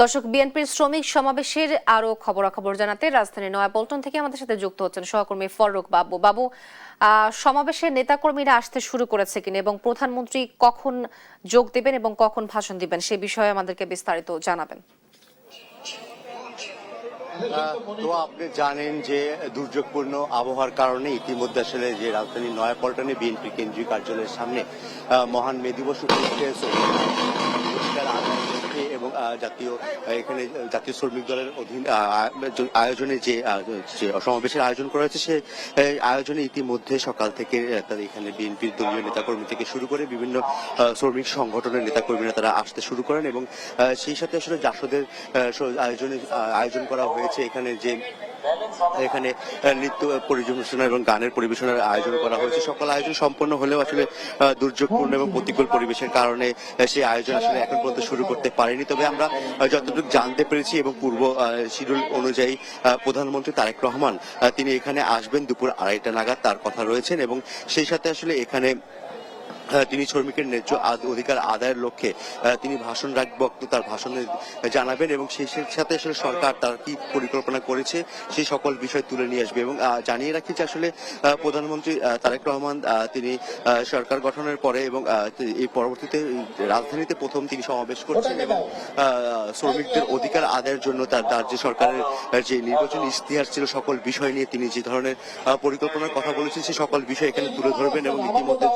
দর্শক, বিএনপির শ্রমিক সমাবেশের আরো খবরাখবর জানাতে রাজধানীর নয়াপল্টন থেকে আমাদের সাথে যুক্ত হচ্ছেন সহকর্মী ফররুখ বাবু। বাবু, সমাবেশে নেতাকর্মীরা আসতে শুরু করেছে কিনা এবং প্রধানমন্ত্রী কখন যোগ দেবেন এবং কখন ভাষণ দিবেন সে বিষয়ে আমাদেরকে বিস্তারিত জানাবেন। তো আপনি জানেন যে দুর্যোগপূর্ণ আবহাওয়ার কারণে ইতিমধ্যে আসলে যে রাজধানীর নয়াপল্টনে বিএনপি কেন্দ্রীয় কার্যালয়ের সামনে মহান মে দিবস উপলক্ষে এবং এখানে জাতীয় শ্রমিক দলের অধীন আয়োজনে যে সমাবেশের আয়োজন করা হয়েছে সে আয়োজনে ইতিমধ্যে সকাল থেকে এখানে বিএনপির দলীয় নেতাকর্মী থেকে শুরু করে বিভিন্ন শ্রমিক সংগঠনের নেতাকর্মীরা তারা আসতে শুরু করেন এবং সেই সাথে আসলে জাসদের আয়োজন করা হয়েছে। এখানে নৃত্য পরিবেশনা এবং গানের পরিবেশনার আয়োজন করা হয়েছে। সকল আয়োজন সম্পন্ন হলেও আসলে দুর্যোগপূর্ণ এবং প্রতিকূল পরিবেশের কারণে সেই আয়োজন আসলে এখন পর্যন্ত শুরু করতে পারেনি। তবে আমরা যতটুকু জানতে পেরেছি এবং পূর্ব শিডিউল অনুযায়ী প্রধানমন্ত্রী তারেক রহমান তিনি এখানে আসবেন দুপুর 2:30 নাগাদ, তার কথা রয়েছেন এবং সেই সাথে আসলে এখানে তিনি শ্রমিকের ন্যায্য অধিকার আদায়ের লক্ষ্যে তিনি ভাষণ বক্তব্য তার ভাষণে জানাবেন এবং সেই সাথে আসলে সরকার তার কি পরিকল্পনা করেছে সেই সকল বিষয় তুলে নিয়ে আসবে। এবং জানিয়ে রাখি যে আসলে প্রধানমন্ত্রী তারেক রহমান তিনি সরকার গঠনের পরে এবং এই পরবর্তীতে রাজধানীতে প্রথম তিনি সমাবেশ করছেন এবং শ্রমিকদের অধিকার আদায়ের জন্য তার যে সরকারের যে নির্বাচনী ইশতেহার ছিল সকল বিষয় নিয়ে তিনি যে ধরনের পরিকল্পনার কথা বলেছেন সেই সকল বিষয় এখানে তুলে ধরবেন এবং ইতিমধ্যে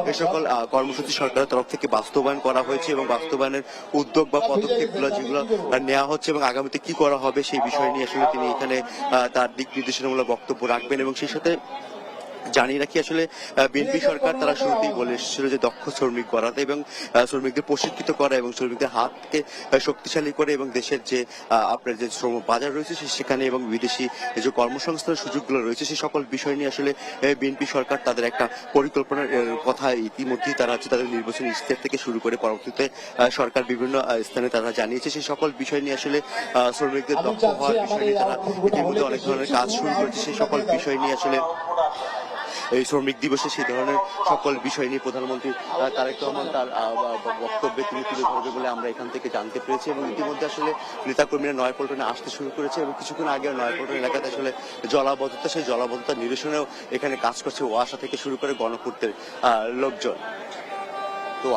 যে সকল কর্মসূচি সরকারের তরফ থেকে বাস্তবায়ন করা হয়েছে এবং বাস্তবায়নের উদ্যোগ বা পদক্ষেপগুলো যেগুলো নেওয়া হচ্ছে এবং আগামীতে কি করা হবে সেই বিষয় নিয়ে আসলে তিনি এখানে তার দিক নির্দেশনামূলক বক্তব্য রাখবেন। এবং সেই সাথে জানিয়ে রাখি আসলে বিএনপি সরকার তারা শুরুতেই বলে এসেছিল যে দক্ষ শ্রমিক গড়াতে এবং শ্রমিকদের প্রশিক্ষিত করা এবং শ্রমিকদের হাতকে শক্তিশালী করে এবং দেশের যে আপনার যে শ্রম বাজার রয়েছে সেখানে এবং বিদেশি যে কর্মসংস্থানের সুযোগগুলো রয়েছে সেই সকল বিষয় নিয়ে আসলে বিএনপি সরকার তাদের একটা পরিকল্পনার কথা ইতিমধ্যেই তারা হচ্ছে তাদের নির্বাচনী ইশতেহার থেকে শুরু করে পরবর্তীতে সরকার বিভিন্ন স্থানে তারা জানিয়েছে সেই সকল বিষয় নিয়ে আসলে শ্রমিকদের দক্ষ হওয়ার বিষয় নিয়ে তারা ইতিমধ্যে অনেক ধরনের কাজ শুরু করেছে। সেই সকল বিষয় নিয়ে আসলে এই শ্রমিক দিবসে সেই ধরনের সকল বিষয় নিয়ে প্রধানমন্ত্রী তারেক রহমান তার বক্তব্যে তিনি তুলে ধরবে বলে আমরা এখান থেকে জানতে পেরেছি এবং ইতিমধ্যে আসলে নেতাকর্মীরা নয়াপল্টনে আসতে শুরু করেছে এবং কিছুক্ষণ আগে নয়াপল্টন এলাকাতে আসলে জলাবদ্ধতা সেই জলাবদ্ধতা নিরসনেও এখানে কাজ করছে ওয়াসা থেকে শুরু করে গণপূর্তের লোকজন। তো